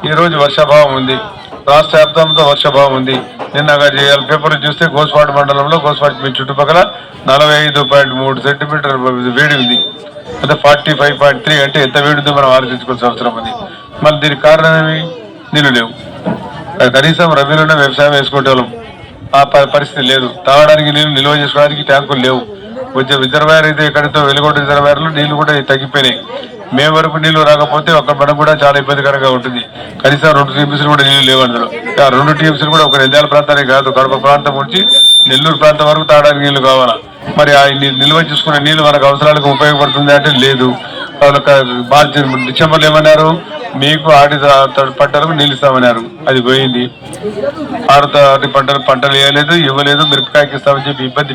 ఈ రోజు వర్షాభావం ఉంది, రాష్ట్ర వ్యాప్తంతో వర్షాభావం ఉంది. నిన్న పేపర్ చూస్తే గోస్వాడ మండలంలో గోస్వాడ మీ చుట్టుపక్కల 45.3 సెంటీమీటర్ వేడి ఉంది. అంటే 45.3 అంటే ఎంత వేడి ఉందో మనం ఆలోచించుకోవాల్సిన అవసరం ఉంది. మళ్ళీ దీనికి కారణం ఏమి? నీళ్ళు లేవు. కనీసం రబీలోనే వ్యవసాయం వేసుకుంటాం, ఆ పరిస్థితి లేదు. తాగడానికి నీళ్లు నిల్వ చేసుకోవడానికి ట్యాంకులు లేవు. కొంచెం రిజర్వాయర్ అయితే ఎక్కడితో వెలుగొండ రిజర్వాయర్లు నీళ్లు కూడా తగ్గిపోయినాయి. మే వరకు నీళ్లు రాకపోతే ఒక మనకు కూడా చాలా ఇబ్బందికరంగా ఉంటుంది. కనీసం 2 టీఎంసీలు కూడా నీళ్లు లేవు అందులో. ఆ 2 టీఎంసీలు కూడా ఒక నంద్యాల ప్రాంతానికి కాదు, కడప ప్రాంతం నుంచి నెల్లూరు ప్రాంతం వరకు తాగడానికి నీళ్లు కావాలా. మరి ఆ నిల్వ చేసుకునే నీళ్లు మనకు అవసరాలకు ఉపయోగపడుతుంది అంటే లేదు. డిసెంబర్లో ఏమన్నారు? మీకు ఆడి పంటలకు నీళ్ళు ఇస్తామన్నారు, అది పోయింది. ఆరుతాటి పంటలు వేయలేదు, ఇవ్వలేదు. మిరపకాయకి ఇస్తామని చెప్పి ఇబ్బంది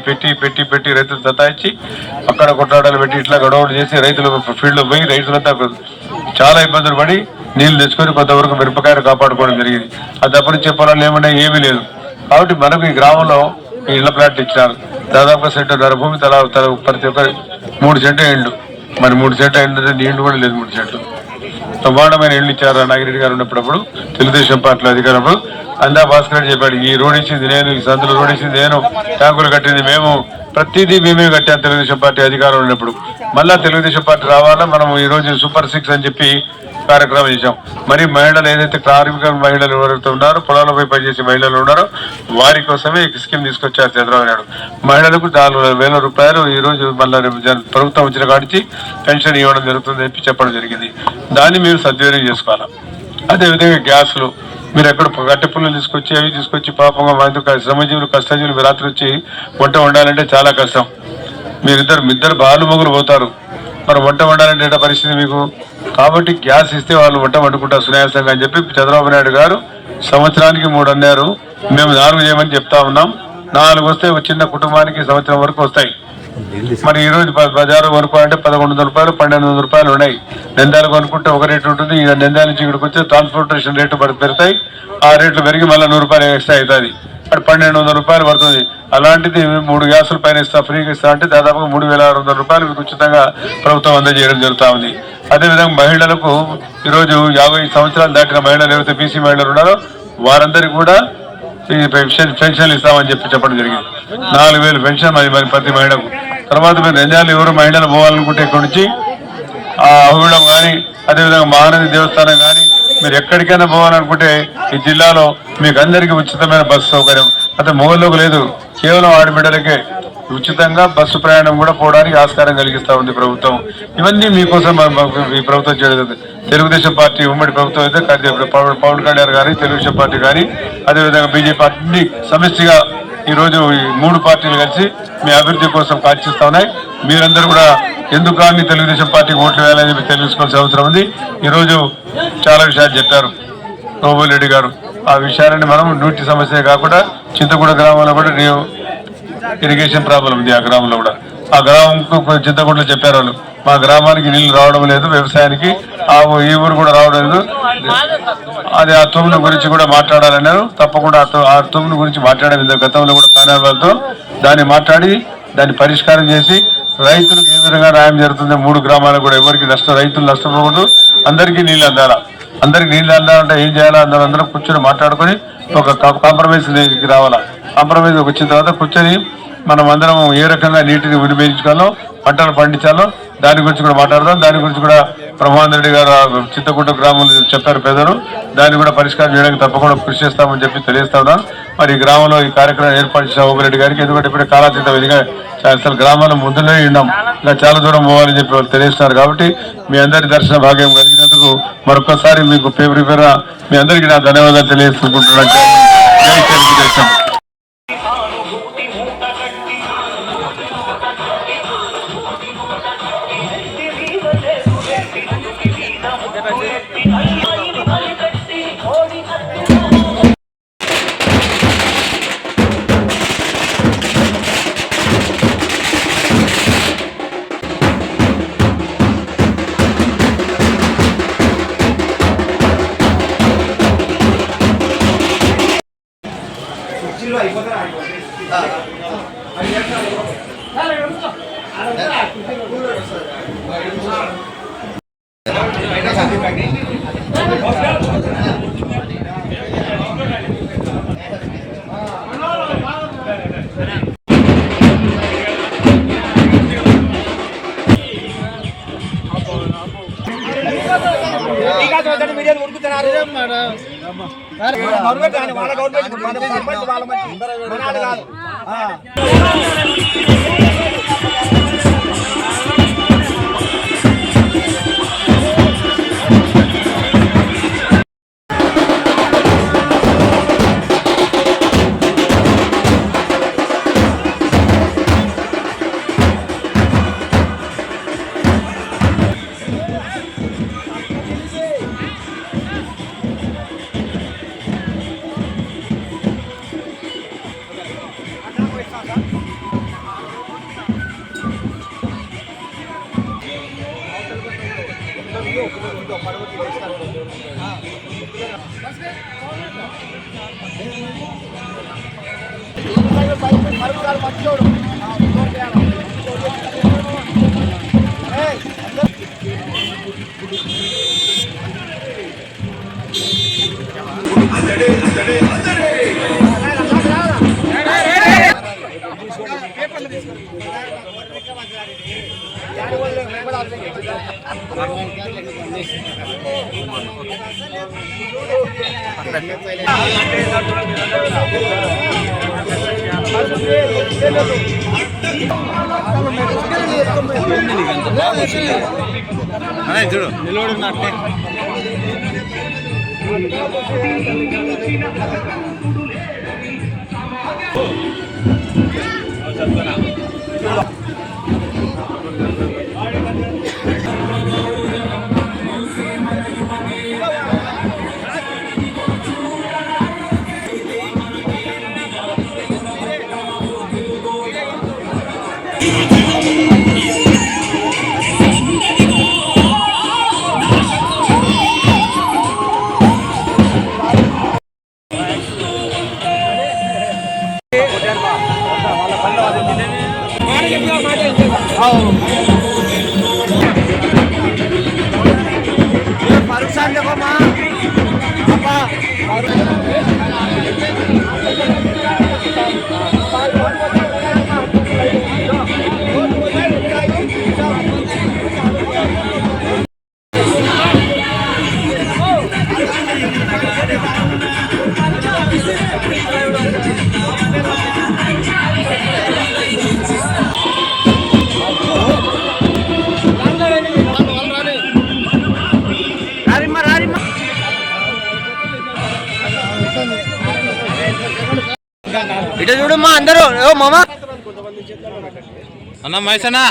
పెట్టి రైతులు సతాయించి అక్కడ కొట్లాడాలు పెట్టి ఇట్లా గొడవలు చేసి రైతులు ఫీల్డ్ లో పోయి రైతులంతా చాలా ఇబ్బందులు పడి నీళ్లు తెచ్చుకొని కొంతవరకు మిరపకాయలు కాపాడుకోవడం జరిగింది. అది తప్పని చెప్పాలని ఏమీ లేదు. కాబట్టి మనకు ఈ గ్రామంలో ఇళ్ల ప్లాట్లు ఇచ్చినారు. దాదాపుగా సెంటున్నర భూమి తల ప్రతి ఒక్క 3 సెంట్ల ఇండ్లు. మరి 3 సెంట్ల ఇండ్లు నీళ్లు కూడా లేదు. 3 సెంట్లు బ్రహ్మాండమైన ఇళ్లు ఇచ్చారు. నాగిరెడ్డి గారు ఉన్నప్పుడు తెలుగుదేశం పార్టీలో అధికారంలో అందా భాస్కర్ రెడ్డి చెప్పాడు, ఈ రోడ్ ఇచ్చింది నేను, ఈ సందులో రోడ్ ఇచ్చింది నేను, ట్యాంకులు కట్టింది మేము, ప్రతిదీ మేమే కట్టాం తెలుగుదేశం పార్టీ అధికారం ఉన్నప్పుడు. మళ్ళా తెలుగుదేశం పార్టీ రావాలా, మనం ఈ రోజు సూపర్ 6 అని చెప్పి కార్యక్రమం చేశాం. మరి మహిళలు ఏదైతే కార్మిక మహిళలు ఎవరైతే ఉన్నారో, పొలాలపై పనిచేసే మహిళలు ఉన్నారో వారి కోసమే ఈ స్కీమ్ తీసుకొచ్చారు చంద్రబాబు నాయుడు. మహిళలకు 4,000 రూపాయలు ఈ రోజు మళ్ళీ ప్రభుత్వం వచ్చిన కాడిచి పెన్షన్ ఇవ్వడం జరుగుతుందని చెప్పడం జరిగింది. దాన్ని మీరు సద్వినియోగం చేసుకోవాలి. అదేవిధంగా గ్యాస్లు మీరు ఎక్కడ గట్టె పుల్లలు తీసుకొచ్చి పాపంగా శ్రమజీవులు కష్టజీవులు రాత్రి వచ్చి వంట వండాలంటే చాలా కష్టం. ఇద్దరు బాలు మొగులు పోతారు, మరి వంట వండాలంటే పరిస్థితి మీకు. కాబట్టి గ్యాస్ ఇస్తే వాళ్ళు వంట వండుకుంటారు సునాయాసంగా అని చెప్పి చంద్రబాబు నాయుడు గారు సంవత్సరానికి 3 అన్నారు. మేము 4 చేయమని చెప్తా ఉన్నాం. 4 వస్తే చిన్న కుటుంబానికి సంవత్సరం వరకు వస్తాయి. మరి ఈ రోజు బజారు కొనుక్కోవాలంటే 1,100 రూపాయలు 1,200 రూపాయలు ఉన్నాయి. నంద్యాల కొనుక్కుంటే ఒక రేటు ఉంటుంది. నంద్యాల నుంచి ఇక్కడికి వచ్చి ట్రాన్స్పోర్టేషన్ రేటు పెడతాయి. ఆ రేట్లు పెరిగి మళ్ళీ 100 రూపాయలు ఎక్స్ట్రా అవుతుంది. అటు 1,200 రూపాయలు పడుతుంది. అలాంటిది 3 గ్యాసుల పైన ఫ్రీగా ఇస్తా అంటే దాదాపుగా 3,600 రూపాయలు మీకు ఉచితంగా ప్రభుత్వం అందజేయడం జరుగుతూ ఉంది. అదేవిధంగా మహిళలకు ఈరోజు 50 సంవత్సరాలు దాటిన మహిళలు ఏవైతే బీసీ మహిళలు ఉన్నారో వారందరికీ కూడా ఈ పెన్షన్లు ఇస్తామని చెప్పడం జరిగింది. 4,000 పెన్షన్ మరి ప్రతి మహిళకు. తర్వాత మీరు నంద్యాల ఎవరు మహిళలు పోవాలనుకుంటే ఇక్కడి నుంచి అహుళం కానీ, అదేవిధంగా మహానది దేవస్థానం కానీ, మీరు ఎక్కడికైనా పోవాలనుకుంటే ఈ జిల్లాలో మీకు అందరికీ ఉచితమైన బస్సు సౌకర్యం. అంటే మొగల్లోకి లేదు, కేవలం ఆడబిడ్డలకే ఉచితంగా బస్సు ప్రయాణం కూడా పోవడానికి ఆస్కారం కలిగిస్తూ ఉంది ప్రభుత్వం. ఇవన్నీ మీకోసం ఈ ప్రభుత్వం చేయలేదు. తెలుగుదేశం పార్టీ ఉమ్మడి ప్రభుత్వం అయితే పవన్ కళ్యాణ్ కానీ, తెలుగుదేశం పార్టీ కానీ, అదేవిధంగా బీజేపీ అన్ని సమిష్టిగా ఈరోజు ఈ 3 పార్టీలు కలిసి మీ అభివృద్ధి కోసం కాచిస్తూ ఉన్నాయి. మీరందరూ కూడా ఎందుకు కానీ తెలుగుదేశం పార్టీకి ఓట్లు వేయాలని చెప్పి తెలుసుకోవాల్సిన అవసరం ఉంది. ఈరోజు చాలా విషయాలు చెప్పారు రోబోల్ రెడ్డి గారు. ఆ విషయాలని మనం నీటి సమస్య కాకుండా చింతగూడ గ్రామంలో కూడా ఇరిగేషన్ ప్రాబ్లం ఉంది. ఆ గ్రామంలో కూడా ఆ గ్రామంకు చింతగూడలో చెప్పారు వాళ్ళు, మా గ్రామానికి నీళ్లు రావడం లేదు, వ్యవసాయానికి ఈ ఊరు కూడా రావడం లేదు. అది ఆ తూముల గురించి కూడా మాట్లాడాలన్నారు. తప్పకుండా ఆ తూముల గురించి మాట్లాడాలి. గతంలో కూడా కార్యాలయాలతో దాన్ని మాట్లాడి దాన్ని పరిష్కారం చేసి రైతులకు ఏ విధంగా న్యాయం జరుగుతుంది. 3 గ్రామాలకు కూడా ఎవరికి రైతులు నష్టపోకూడదు, అందరికీ నీళ్ళు అందాలా. అందరికి నీళ్ళు అందాలంటే ఏం చేయాలా? అందరం కూర్చొని మాట్లాడుకొని ఒక కాంప్రమైజ్ రావాలా. కాంప్రమైజ్ వచ్చిన తర్వాత కూర్చొని మనం అందరం ఏ రకంగా నీటిని వినియోగించుకోవాలో, పంటలు పండించాలో దాని గురించి కూడా మాట్లాడదాం. దాని గురించి కూడా బ్రహ్మానంద రెడ్డి గారు చింతకుంట గ్రామంలో చెప్పారు పెద్దలు. దాన్ని కూడా పరిష్కారం చేయడానికి తప్పకుండా కృషి చేస్తామని చెప్పి తెలియజేస్తా ఉన్నాను. మరి ఈ గ్రామంలో ఈ కార్యక్రమం ఏర్పాటు చేసిన ఓపిరెడ్డి గారికి, ఎందుకంటే ఇప్పుడు కాలాతీత విధిగా అసలు గ్రామాల్లో ముందునే ఉన్నాం, ఇంకా చాలా దూరం పోవాలని చెప్పి వాళ్ళు తెలియజేస్తున్నారు. కాబట్టి మీ అందరి దర్శన భాగ్యం కలిగినందుకు మరొకసారి మీకు పేరు మీ అందరికీ నా ధన్యవాదాలు తెలియజేసుకుంటున్నాను. జై తెలుగుదేశం. చూడు నిలబడి ఇటు చూడమ్మా అందరూ ఓ మామ అన్న మైసనా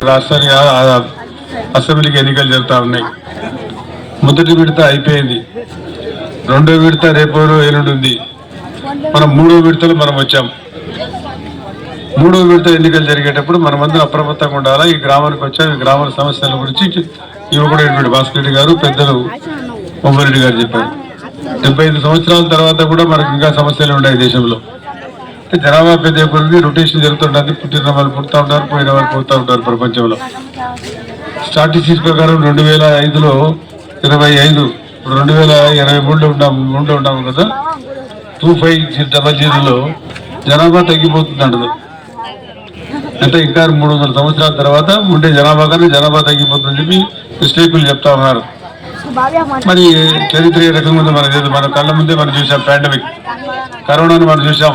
రాష్ట్రానికి అసెంబ్లీకి ఎన్నికలు జరుగుతా ఉన్నాయి. మొదటి విడత అయిపోయింది, రెండో విడత రేపు ఎల్లుండి ఉంది. మనం మూడో విడతలో మనం వచ్చాం. మూడో విడత ఎన్నికలు జరిగేటప్పుడు మనమందరం అప్రమత్తంగా ఉండాలా. ఈ గ్రామానికి వచ్చాం, ఈ గ్రామాల సమస్యల గురించి యువకుడైనటువంటి భాస్కర్ రెడ్డి గారు, పెద్దలు ఓంరెడ్డి గారు చెప్పారు. 75 సంవత్సరాల తర్వాత కూడా మనకు ఇంకా సమస్యలు ఉన్నాయి దేశంలో. జనాభా పెద్ద కొద్ది రొటేషన్ జరుగుతుంటుంది. పుట్టిన వాళ్ళు పుడతా ఉంటారు, పోయిన వాళ్ళు పోతూ ఉంటారు ప్రపంచంలో. స్టాటిస్టిక్స్ ప్రకారం 2005లో 25, 2023లో ఉన్నాము కదా, 2500లో జనాభా తగ్గిపోతుంది. అంటే ఇంకా 300 సంవత్సరాల తర్వాత ఉండే జనాభా కానీ జనాభా తగ్గిపోతుందని చెప్పి విశ్లేషకులు చెప్తా ఉన్నారు. మరి చరిత్ర ఏ రకంగా ఉందో మనకు తెలియదు. మన కళ్ళ ముందే మనం చూసాం పాండమిక్, కరోనాను మనం చూసాం.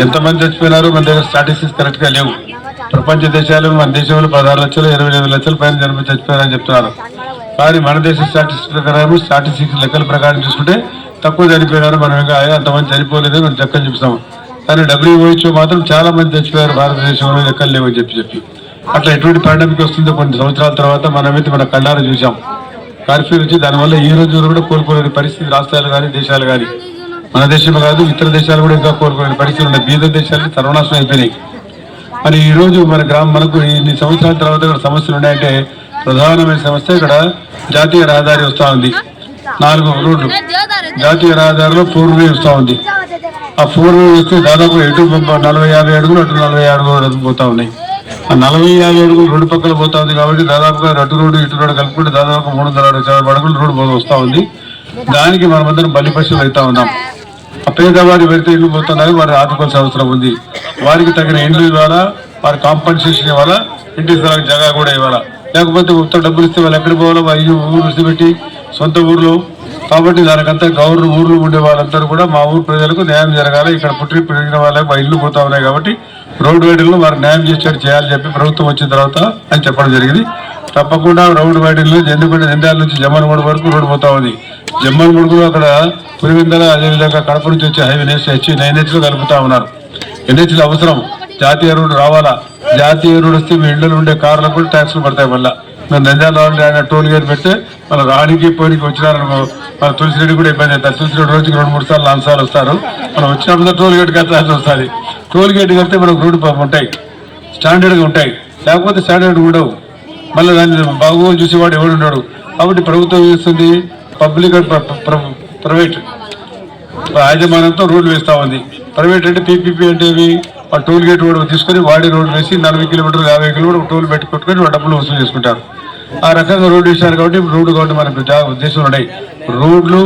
ఎంతమంది చచ్చిపోయినారు మన దగ్గర స్టాటిస్టిక్స్ కరెక్ట్ గా లేవు. ప్రపంచ దేశాలు మన దేశంలో 16 లక్షలు 28 లక్షల పైన జనం చచ్చిపోయారని చెప్తున్నారు. కానీ మన దేశ స్టాటిస్టిక్స్ ప్రకారం, స్టాటిస్టిక్స్ లెక్కల ప్రకారం చూసుకుంటే తక్కువ చనిపోయినారు. మనం ఇంకా అంతమంది చనిపోలేదు మనం చక్కని చూపిస్తాం. కానీ WHO మాత్రం చాలా మంది చచ్చిపోయారు భారతదేశంలో, లెక్కలు లేవని చెప్పి అట్లా ఎటువంటి పాండమిక్ వస్తుందో కొన్ని సంవత్సరాల తర్వాత మనమైతే మన కళ్ళారా చూసాం. కర్ఫ్యూ నుంచి దానివల్ల ఈ రోజు కూడా కోలుకోలేని పరిస్థితి రాష్ట్రాలు కానీ దేశాలు కానీ, మన దేశం కాదు ఇతర దేశాలు కూడా ఇంకా కోలుకోలేని పరిస్థితులు ఉన్నాయి. బీద దేశాలు సర్వనాశనం అయిపోయినాయి. మరి ఈ రోజు మనకు ఇన్ని సంవత్సరాల తర్వాత ఇక్కడ సమస్యలు ఉన్నాయంటే ప్రధానమైన సమస్య ఇక్కడ జాతీయ రహదారి వస్తూ ఉంది. 4 రోడ్లు జాతీయ రహదారిలో 4 వే వస్తూ ఉంది. ఆ 4 వే వస్తే దాదాపు ఎటు 40-50 అడుగులు, అటు 40 అడుగులు పోతా ఉన్నాయి. ఆ 40-50 అడుగులు రెండు పక్కల పోతా ఉంది కాబట్టి దాదాపుగా అటు రోడ్డు ఇటు రోడ్డు కలుపుకుంటే దాదాపు 360 అడుగులు రోడ్డు వస్తూ ఉంది. దానికి మనమందరం బలిపశువులు అవుతా ఉన్నాం. ఆ పేదవారి వెళ్తే ఇల్లు పోతున్నారు, వారు ఆదుకోవాల్సిన అవసరం ఉంది. వారికి తగిన ఇండ్లు ఇవ్వాలా, వారి కాంపన్సేషన్ ఇవ్వాలా, ఇంటి స్థలానికి జగా కూడా ఇవ్వాలా. లేకపోతే ఉత్తర డబ్బులు ఇస్తే వాళ్ళు ఎక్కడ పోవాలో ఊరు విడిచిపెట్టి సొంత ఊర్లో. కాబట్టి దానికంతా ఊర్లు ఉండే వాళ్ళందరూ కూడా మా ఊరు ప్రజలకు న్యాయం జరగాలి. ఇక్కడ పుట్టి పెరిగిన వాళ్ళకి మా ఇల్లు పోతా ఉన్నాయి కాబట్టి రోడ్డు వైడింగ్లో వారికి న్యాయం చేసేట్టు చేయాలని చెప్పి ప్రభుత్వం వచ్చిన తర్వాత అని చెప్పడం జరిగింది. తప్పకుండా రోడ్డు వైడింగ్లో జెండాల నుంచి జమ్మలమూడు వరకు రోడ్డు పోతా ఉంది. జమ్మలమూడులో అక్కడ పులివెందల, అదేవిధంగా కడప నుంచి వచ్చే హైవే NH కలుపుతా ఉన్నారు. NH అవసరం, జాతీయ రోడ్డు రావాలా. జాతీయ రోడ్డు వస్తే మీ ఇళ్లలో ఉండే కార్లకు కూడా ట్యాక్స్లు పడతాయి. మళ్ళీ మేము నంద్యాల రావాలంటే ఆయన టోల్ గేట్ పెడితే మన రానికి పోయినకి వచ్చినారనుకో, మన తులసిరెడ్డి కూడా ఇబ్బంది అవుతారు. తులసిరెడ్డి రోజుకి 2-3 సార్లు 4 సార్లు వస్తారు. మనం వచ్చినప్పుడు టోల్ గేట్ కట్టాల్సి వస్తుంది. టోల్ గేట్ కడితే మనకు రోడ్డు ఉంటాయి, స్టాండర్డ్గా ఉంటాయి. లేకపోతే స్టాండర్డ్ ఉండవు. మళ్ళీ దాన్ని బాగోలు చూసేవాడు ఎవడు ఉన్నాడు. కాబట్టి ప్రభుత్వం చేస్తుంది పబ్లిక్ ప్రైవేట్ యాజమాన్యంతో రోడ్లు వేస్తూ ఉంది. ప్రైవేట్ అంటే PPP అంటే ఆ టోల్ గేట్ రోడ్డు తీసుకొని వాడి రోడ్డు వేసి 40 కిలోమీటర్లు 50 కిలోమీటర్లు టోల్ పెట్టుకొని డబ్బులు వసూలు చేసుకుంటారు. ఆ రకంగా రోడ్డు వేసారు కాబట్టి రోడ్డు కాబట్టి మనకు ఉద్దేశం ఉన్నాయి. రోడ్లు,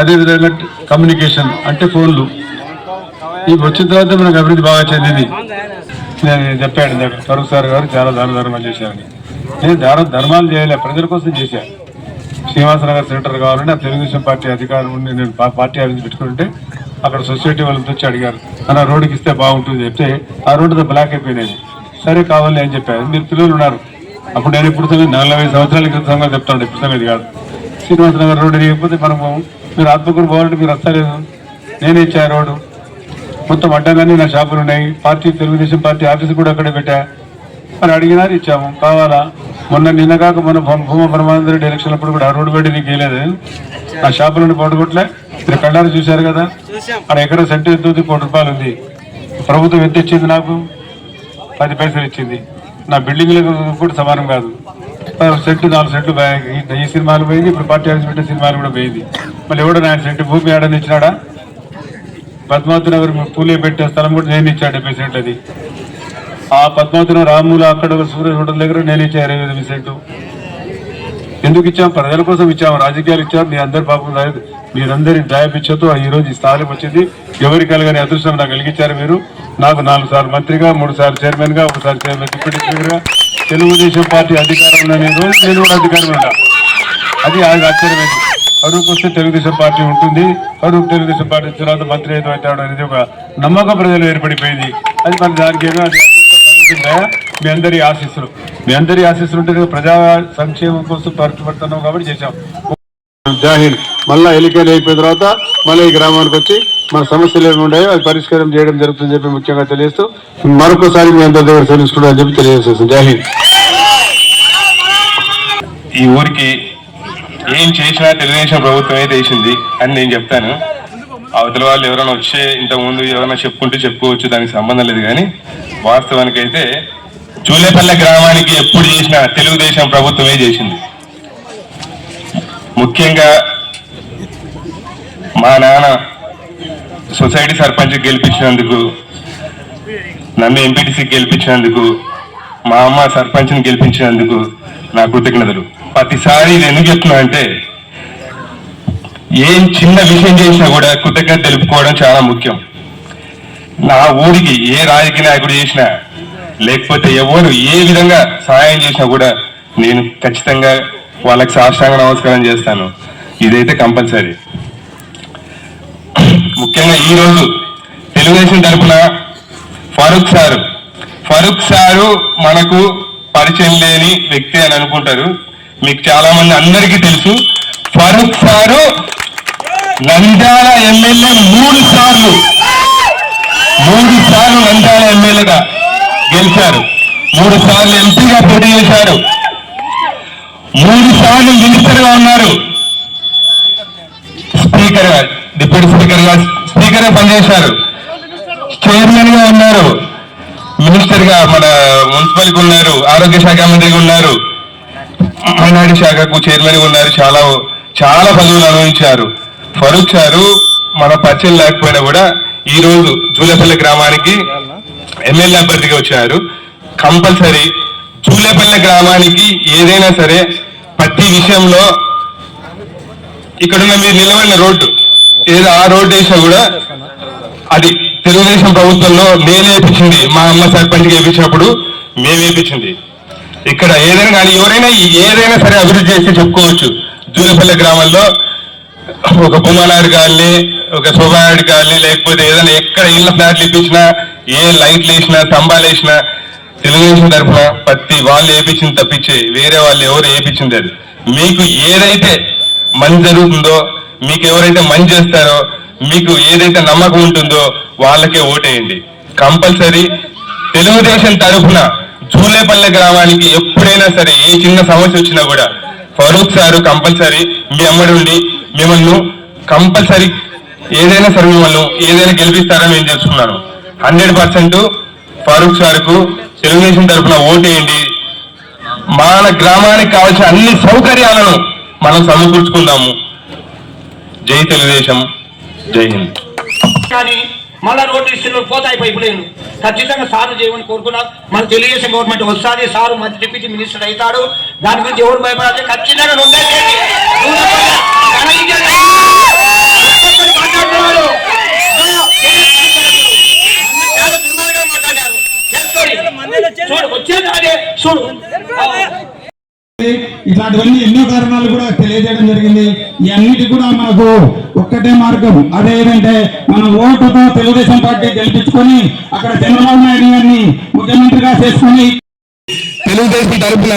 అదేవిధంగా కమ్యూనికేషన్ అంటే ఫోన్లు ఇవి వచ్చిన తర్వాత మనకు అభివృద్ధి బాగా చెందింది. నేను చెప్పాడు ఫరూక్ సార్ గారు చాలా ధర్మాలు చేశారని. నేను ధర్మాలు చేయలే, ప్రజల కోసం చేశాను. శ్రీనివాసనగర్ సెంటర్ కావాలంటే ఆ తెలుగుదేశం పార్టీ అధికారులు ఉండి నేను పార్టీ ఆఫీస్ పెట్టుకుంటే అక్కడ సొసైటీ వాళ్ళతో వచ్చి అడిగారు, అన్న రోడ్డుకి ఇస్తే బాగుంటుంది చెప్తే ఆ రోడ్డు బ్లాక్ అయిపోయినది. సరే కావాలి అని చెప్పారు. మీరు పిల్లలు ఉన్నారు. అప్పుడు నేను ఇప్పుడు 40 సంవత్సరాల క్రితం చెప్తాను, ఇప్పుడు సంగతి కాదు. శ్రీనివాసనగర్ రోడ్డు లేకపోతే మనము మీరు ఆత్మకూరు పోవాలంటే మీరు వస్తలేదు. నేనే ఇచ్చా రోడ్డు మొత్తం అడ్డంగానే నా షాపులు ఉన్నాయి. తెలుగుదేశం పార్టీ ఆఫీస్ కూడా అక్కడే పెట్టా. మరి అడిగినారు, ఇచ్చాము. కావాలా? నిన్నగాక మన భూమా బ్రహ్మానంద రెడ్డి ఎలక్షన్ అప్పుడు కూడా ఆ రోడ్డు పెట్టి నీకు వేయలేదు. ఆ షాపులను పడగొట్టలే. మీరు కళ్ళారు చూశారు కదా. అక్కడ ఎక్కడ సెంటర్ ఎంత ఉంది? 1 కోటి రూపాయలు ఉంది. ప్రభుత్వం ఎంత ఇచ్చింది? నాకు 10 పైసలు ఇచ్చింది. నా బిల్డింగ్లకు కూడా సమానం కాదు. సెంటు 4 సెంట్లు ఈ సినిమాలు పోయింది. ఇప్పుడు పార్టీ ఆఫీస్ పెట్టే సినిమాలు కూడా పోయింది. మళ్ళీ ఎవడో నా సెంటు భూమి ఆడని ఇచ్చినాడా? పద్మావతి నగర్ పూలే పెట్టే స్థలం కూడా నేను ఇచ్చాను 70 సెంట్లు. అది ఆ పద్మావతి రాములు అక్కడ సూర్య హోటల్ దగ్గర నేను ఇచ్చాను 28 సెంట్లు. ఎందుకు ఇచ్చాము? ప్రజల కోసం ఇచ్చాము. రాజకీయాలు ఇచ్చాము. మీ అందరి పాపం మీరందరి దయపిచ్చతో ఈ రోజు ఈ స్థానం వచ్చింది. ఎవరికి కలగని అదృష్టం నాకు కలిగించారు మీరు. నాకు 4 సార్లు మంత్రిగా, 3 సార్లు చైర్మన్ గా, 1 సారి చైర్మన్ డిప్యూటీ స్పీకర్ గా, తెలుగుదేశం పార్టీ అధికారంలో నేను కూడా అధికారం ఉంటా. అది ఆశ్చర్యమైంది. ఫరూక్ వస్తే తెలుగుదేశం పార్టీ ఉంటుంది, ఫరూక్ తెలుగుదేశం పార్టీ తర్వాత మంత్రి అవుతాడు అనేది ఒక నమ్మకం ప్రజలు ఏర్పడిపోయింది. అది మన దానికి ఏమో మీ అందరి ఆశీస్సులు ఉంటే ప్రజా సంక్షేమం కోసం పడుతున్నాం కాబట్టి చేశాం. జాహిద్ మళ్ళా ఎన్నికలు అయిపోయిన తర్వాత మళ్ళీ ఈ గ్రామానికి వచ్చి మన సమస్యలు ఏమి ఉన్నాయో అది పరిష్కారం చేయడం జరుగుతుందని చెప్పి ముఖ్యంగా తెలియజేస్తూ మరొకసారి మీ అందరి దగ్గర తెలుసుకుంటామని చెప్పి తెలియజేస్తాం. జాహిద్ ఈ ఊరికి ఏం చేసినా తెలుగుదేశం ప్రభుత్వమే చేసింది అని నేను చెప్తాను. అవతల వాళ్ళు ఎవరైనా వచ్చే ఇంతకుముందు ఎవరైనా చెప్పుకోవచ్చు, దానికి సంబంధం లేదు. కానీ వాస్తవానికి అయితే జూలేపల్లె గ్రామానికి ఎప్పుడు చేసినా తెలుగుదేశం ప్రభుత్వమే చేసింది. ముఖ్యంగా మా నాన్న సొసైటీ సర్పంచ్ గెలిపించినందుకు, నన్ను ఎంపీటీసీకి గెలిపించినందుకు, మా అమ్మ సర్పంచ్ని గెలిపించినందుకు నా కృతజ్ఞతలు. ప్రతిసారి ఇది ఎందుకు చెప్తున్నా అంటే ఏం చిన్న విషయం చేసినా కూడా కృతజ్ఞత తెలుపుకోవడం చాలా ముఖ్యం. నా ఊరికి ఏ రాజకీయ నాయకుడు చేసినా లేకపోతే ఎవరు ఏ విధంగా సహాయం చేసినా కూడా నేను ఖచ్చితంగా వాళ్ళకి సాష్టాంగ నమస్కారం చేస్తాను. ఇదైతే కంపల్సరీ. ముఖ్యంగా ఈరోజు తెలుగుదేశం తరఫున ఫరూక్ సారు మనకు పరిచయం లేని వ్యక్తి అని అనుకుంటారు. మీకు చాలా మంది అందరికీ తెలుసు. ఫరూక్ సారు నంద్యాల ఎమ్మెల్యే 3 సార్లు నంద్యాల ఎమ్మెల్యేగా గెలిచారు, 3 సార్లు ఎంపీగా పోటీ చేశారు, 3 సార్లు మినిస్టర్గా ఉన్నారు, డిప్యూటీ స్పీకర్గా పనిచేశారు, చైర్మన్ గా ఉన్నారు, మినిస్టర్ గా మన మున్సిపల్కి ఉన్నారు, ఆరోగ్య శాఖ మంత్రిగా ఉన్నారు, మైనారిటీ శాఖకు చైర్మన్ గా ఉన్నారు. చాలా పదవులు అనుభవించారు. ఫరూక్ సారు మన పరిచయం లేకపోయినా కూడా ఈ రోజు జూలేపల్లి గ్రామానికి ఎమ్మెల్యే అభ్యర్థిగా వచ్చారు. కంపల్సరీ జూలేపల్లి గ్రామానికి ఏదైనా సరే ప్రతి విషయంలో ఇక్కడున్న మీరు నిలబడిన రోడ్డు ఏదో ఆ రోడ్డు వేసినా కూడా అది తెలుగుదేశం ప్రభుత్వంలో నేనే వేయించింది. మా అమ్మ సర్పంచ్గా వేయించినప్పుడు మేము వేయించింది. ఇక్కడ ఏదైనా కానీ ఎవరైనా ఏదైనా సరే అభివృద్ధి చేస్తే చెప్పుకోవచ్చు. జూలేపల్లి గ్రామంలో ఒక బొమ్మలాడు కానీ, ఒక శోభాడు కానీ, లేకపోతే ఏదైనా ఎక్కడ ఇళ్ళ ఫ్లాట్లు ఇప్పించినా, ఏ లైట్లు వేసినా, స్తంభాలు వేసినా తెలుగుదేశం తరఫున ప్రతి వాళ్ళు వేయించింది తప్పించి వేరే వాళ్ళు ఎవరు వేయించింది అది. మీకు ఏదైతే మంచి జరుగుతుందో, మీకు ఎవరైతే మంచి చేస్తారో, మీకు ఏదైతే నమ్మకం ఉంటుందో వాళ్ళకే ఓటేయండి. కంపల్సరీ తెలుగుదేశం తరఫున జూలేపల్లె గ్రామానికి ఎప్పుడైనా సరే ఏ చిన్న సమస్య వచ్చినా కూడా ఫరూక్ సారు కంపల్సరీ మీ అమ్మడి ఉండి మిమ్మల్ని కంపల్సరీ ఏదైనా సరే మిమ్మల్ని ఏదైనా గెలిపిస్తారని నేను తెలుసుకున్నాను. 100% ఫరూక్ సార్కు తెలుగుదేశం తరఫున ఓటేయండి. మన గ్రామానికి కావాల్సిన అన్ని సౌకర్యాలను మనం సమకూర్చుకుందాము. జై తెలుగుదేశం, జై హింద్. కానీ మళ్ళా నోటీసులు పోతాయి పైపులేను. ఖచ్చితంగా సారు చేయమని కోరుకున్నాం. మన తెలుగుదేశం గవర్నమెంట్ వస్తుంది, సారు మంచి డిప్యూటీ మినిస్టర్ అవుతాడు. దాని గురించి ఎవరు భయపడాలి? ఖచ్చితంగా చూడు వచ్చేది అదే చూడు. ఇట్లాంటివన్నీ ఎన్నో కారణాలు కూడా తెలియజేయడం జరిగింది. ఈ అన్నిటి కూడా మనకు ఒక్కటే మార్గం, అదేంటంటే మన ఓటుతో తెలుగుదేశం పార్టీ గెలిపించుకొని అక్కడ చంద్రబాబు నాయుడు గారిని ముఖ్యమంత్రిగా చేసుకుని తెలుగుదేశం తరఫున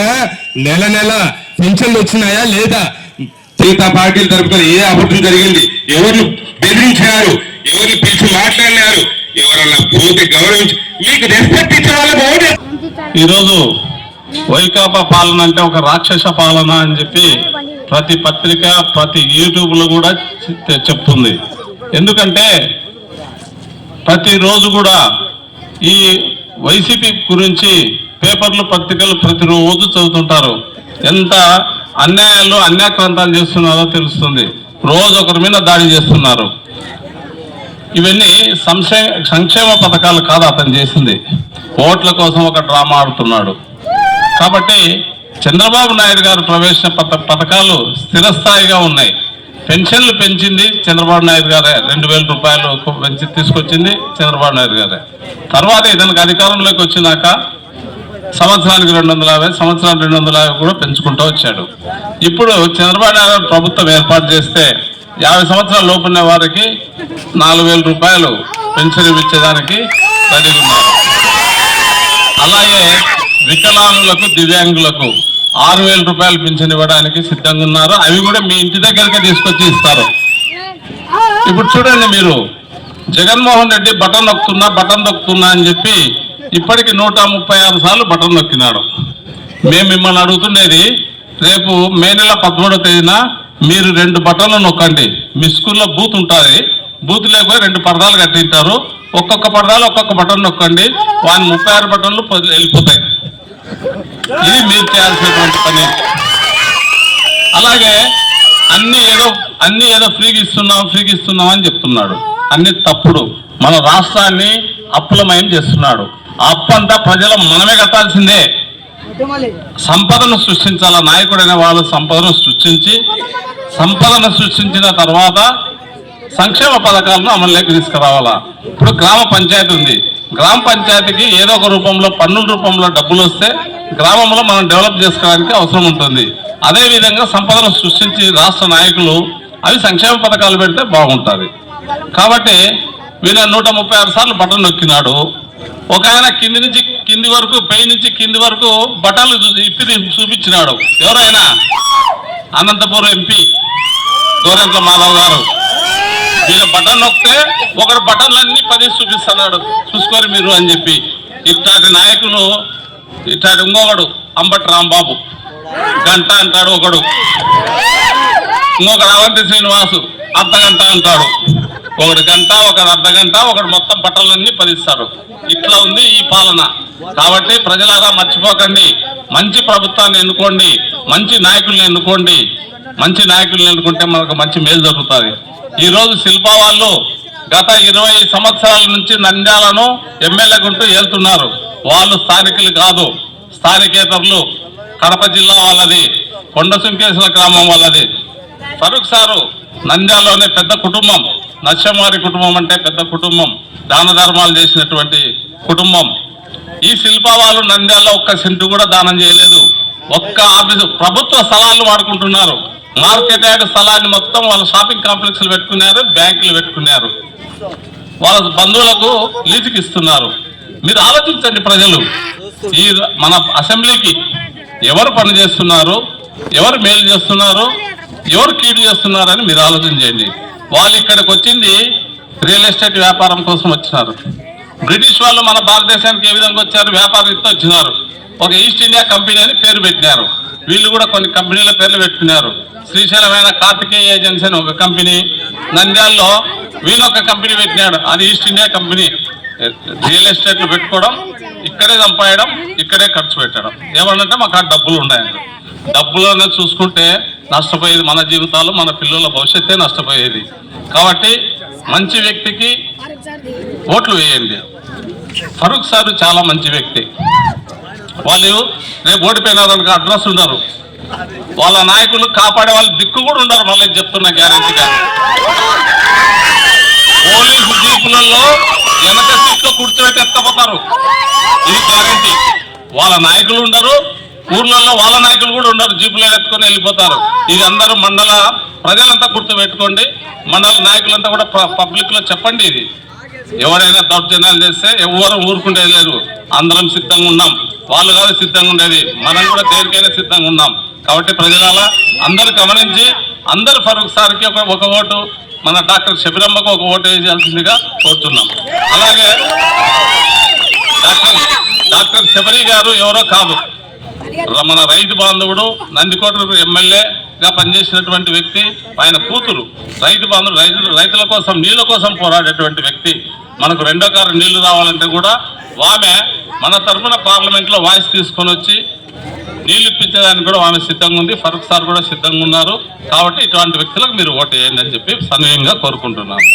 నెల పెన్షన్లు వచ్చినాయా లేదా? మిగతా పార్టీల తరఫున ఏ అబద్ధం జరిగింది? ఎవరిని బెదిరించారు? ఎవరిని పిలిచి మాట్లాడినారు? ఎవరన్నా పోతే గౌరవించి మీకు రెస్పెక్ట్ ఇచ్చే వాళ్ళకి ఈరోజు వైకాపా పాలన అంటే ఒక రాక్షస పాలన అని చెప్పి ప్రతి పత్రిక ప్రతి యూట్యూబ్లో కూడా చెప్తుంది. ఎందుకంటే ప్రతిరోజు కూడా ఈ వైసీపీ గురించి పేపర్లు పత్రికలు ప్రతిరోజు చదువుతుంటారు. ఎంత అన్యాయాలు అన్యాక్రాంతాలు చేస్తున్నారో తెలుస్తుంది. రోజు ఒకరి మీద దాడి చేస్తున్నారు. ఇవన్నీ సంక్షేమ పథకాలు కాదు అతను చేసింది. ఓట్ల కోసం ఒక డ్రామా ఆడుతున్నాడు. కాబట్టి చంద్రబాబు నాయుడు గారు ప్రవేశించిన పథకాలు స్థిరస్థాయిగా ఉన్నాయి. పెన్షన్లు పెంచింది చంద్రబాబు నాయుడు గారే, 2000 రూపాయలు పెంచి తీసుకొచ్చింది చంద్రబాబు నాయుడు గారే. తర్వాత ఇతనికి అధికారంలోకి వచ్చినాక సంవత్సరానికి 250, సంవత్సరానికి 250 కూడా పెంచుకుంటూ వచ్చాడు. ఇప్పుడు చంద్రబాబు నాయుడు ప్రభుత్వం ఏర్పాటు చేస్తే 50 సంవత్సరాల లోపు ఉన్న వారికి 4,000 రూపాయలు పెన్షన్ ఇచ్చేదానికి రెడీగా ఉన్నారు. అలాగే వికలాంగులకు, దివ్యాంగులకు 6,000 రూపాయలు పింఛన్ ఇవ్వడానికి సిద్ధంగా ఉన్నారు. అవి కూడా మీ ఇంటి దగ్గరికి తీసుకొచ్చి ఇస్తారు. ఇప్పుడు చూడండి, మీరు జగన్మోహన్ రెడ్డి బటన్ నొక్కుతున్నా అని చెప్పి ఇప్పటికి 136 సార్లు బటన్ నొక్కినాడు. మేము మిమ్మల్ని అడుగుతుండేది, రేపు మే నెల 13వ తేదీన మీరు 2 బటన్లు నొక్కండి. మీ స్కూల్లో బూత్ ఉంటుంది, బూత్ లేకపోతే 2 పరదాలు కట్టింటారు, ఒక్కొక్క పరదాలు ఒక్కొక్క బటన్ నొక్కండి, వాని 36 బటన్లు వెళ్ళిపోతాయి. ఇది మీరు చేయాల్సినటువంటి పని. అలాగే అన్ని ఏదో ఫ్రీగా ఇస్తున్నాం అని చెప్తున్నాడు. అన్ని తప్పుడు. మన రాష్ట్రాన్ని అప్పులమయం చేస్తున్నాడు. ఆ అప్పు అంతా ప్రజలు మనమే కట్టాల్సిందే. సంపదను సృష్టించాల. నాయకుడైన వాళ్ళు సంపదను సృష్టించిన తర్వాత సంక్షేమ పథకాలను అమలులోకి తీసుకురావాలా. ఇప్పుడు గ్రామ పంచాయతీ ఉంది. గ్రామ పంచాయతీకి ఏదో ఒక రూపంలో, పన్నుల రూపంలో డబ్బులు వస్తే గ్రామంలో మనం డెవలప్ చేసుకోవడానికి అవసరం ఉంటుంది. అదేవిధంగా సంపదను సృష్టించి రాష్ట్ర నాయకులు అవి సంక్షేమ పథకాలు పెడితే బాగుంటుంది. కాబట్టి వీళ్ళ 136 సార్లు బటన్ నొక్కినాడు. ఒక ఆయన పై నుంచి కింది వరకు బటన్లు ఇప్పి చూపించినాడు. ఎవరైనా అనంతపురం ఎంపీ గోరంట్ల మాధవ్ గారు వీళ్ళ బటన్ నొక్కితే ఒకడు బటన్లన్నీ 10 చూపిస్తున్నాడు, చూసుకోరు మీరు అని చెప్పి. ఇట్లాంటి నాయకులు, ఇట్లాంటి ఇంకొకడు అంబటి రాంబాబు గంట అంటాడు, ఒకడు ఇంకొకడు అవంతి శ్రీనివాసు అర్ధగంట అంటాడు. ఒకడు గంట, ఒకడు అర్ధగంట, ఒకడు మొత్తం బట్టలన్నీ 10 ఇస్తారు. ఇట్లా ఉంది ఈ పాలన. కాబట్టి ప్రజలారా మర్చిపోకండి, మంచి ప్రభుత్వాన్ని ఎన్నుకోండి, మంచి నాయకుల్ని ఎన్నుకోండి. మంచి నాయకుల్ని ఎన్నుకుంటే మనకు మంచి మేలు జరుగుతుంది. ఈరోజు శిల్పా వాళ్ళు గత 20 సంవత్సరాల నుంచి నంద్యాలను ఎమ్మెల్యేకుంటూ వెళ్తున్నారు. వాళ్ళు స్థానికులు కాదు, స్థానికేతరులు. కడప జిల్లా వాళ్ళది, కొండసుంకేశ్వర గ్రామం వాళ్ళది. ఫరూక్ సారు నంద్యాలలోనే పెద్ద కుటుంబం, నచ్చమారి కుటుంబం అంటే పెద్ద కుటుంబం, దాన ధర్మాలు చేసినటువంటి కుటుంబం. ఈ శిల్పా వాళ్ళు నంద్యాలలో 1 సెంటు కూడా దానం చేయలేదు. ఒక్క ఆఫీసు ప్రభుత్వ స్థలాలు వాడుకుంటున్నారు. మార్కెట్ యార్డ్ స్థలాన్ని మొత్తం వాళ్ళ షాపింగ్ కాంప్లెక్స్లు పెట్టుకున్నారు, బ్యాంకులు పెట్టుకున్నారు, వాళ్ళ బంధువులకు లీజుకి ఇస్తున్నారు. మీరు ఆలోచించండి ప్రజలు, ఈ మన అసెంబ్లీకి ఎవరు పని చేస్తున్నారు, ఎవరు మేలు చేస్తున్నారు, ఎవరు కీడు చేస్తున్నారని మీరు ఆలోచన చేయండి. వాళ్ళు ఇక్కడికి వచ్చింది రియల్ ఎస్టేట్ వ్యాపారం కోసం వచ్చినారు. బ్రిటిష్ వాళ్ళు మన భారతదేశానికి ఏ విధంగా వచ్చారు? వ్యాపారంతో వచ్చినారు. ఒక ఈస్ట్ ఇండియా కంపెనీ అని పేరు పెట్టినారు. వీళ్ళు కూడా కొన్ని కంపెనీల పేర్లు పెట్టుకున్నారు. శ్రీశైలమైన కార్తికేయ ఏజెన్సీ అని ఒక కంపెనీ, నంద్యాలలో వీళ్ళు ఒక కంపెనీ పెట్టినాడు, అది ఈస్ట్ ఇండియా కంపెనీ. రియల్ ఎస్టేట్లు పెట్టుకోవడం, ఇక్కడే సంపాయడం, ఇక్కడే ఖర్చు పెట్టడం. ఏమన్నంటే మాకు ఆ డబ్బులు ఉన్నాయండి. డబ్బులను చూసుకుంటే నష్టపోయేది మన జీవితాలు, మన పిల్లల భవిష్యత్తే నష్టపోయేది. కాబట్టి మంచి వ్యక్తికి ఓట్లు వేయండి. ఫరూక్ సార్ చాలా మంచి వ్యక్తి. వాళ్ళు రేపు ఓడిపోయినారనుకో అడ్రస్ ఉన్నారు, వాళ్ళ నాయకులు కాపాడే వాళ్ళు దిక్కు కూడా ఉండరు. మళ్ళీ చెప్తున్నా గ్యారెంటీగా, పోలీసు జీపులలో వెనక సీట్లో కూర్చోబెట్టి ఎత్తపోతారు, ఇది గ్యారెంటీ. వాళ్ళ నాయకులు ఉండరు, ఊర్లలో వాళ్ళ నాయకులు కూడా ఉండరు, జీపులో ఎత్తుకొని వెళ్ళిపోతారు. ఇది అందరూ మండల ప్రజలంతా గుర్తుపెట్టుకోండి. మండల నాయకులంతా కూడా పబ్లిక్ లో చెప్పండి. ఇది ఎవరైనా దౌర్జన్యాలు చేస్తే ఎవరు ఊరుకుండేది లేదు. అందరం సిద్ధంగా ఉన్నాం. వాళ్ళు కాదు సిద్ధంగా ఉండేది, మనం కూడా దేనికైనా సిద్ధంగా ఉన్నాం. కాబట్టి ప్రజల అందరూ గమనించి అందరూ ఫరూక్ సార్కి ఒక ఓటు, మన డాక్టర్ శబిరమ్మకు ఒక ఓటు వేయాల్సిందిగా కోరుతున్నాం. అలాగే డాక్టర్ శబరి గారు ఎవరో కాదు, మన రైతు బాంధవుడు, నందికోట ఎమ్మెల్యేగా పనిచేసినటువంటి వ్యక్తి. ఆయన కూతురు రైతు బాంధవుడు, రైతుల కోసం, నీళ్ళ కోసం పోరాడేటువంటి వ్యక్తి. మనకు 2వ కారు నీళ్లు రావాలంటే కూడా ఆమె మన తరఫున పార్లమెంట్లో వాయిస్ తీసుకొని వచ్చి నీళ్లు ఇప్పించేదానికి కూడా ఆమె సిద్ధంగా ఉంది. ఫరూక్ సార్ కూడా సిద్ధంగా ఉన్నారు. కాబట్టి ఇటువంటి వ్యక్తులకు మీరు ఓటు వేయండి అని చెప్పి సన్వయంగా కోరుకుంటున్నాను.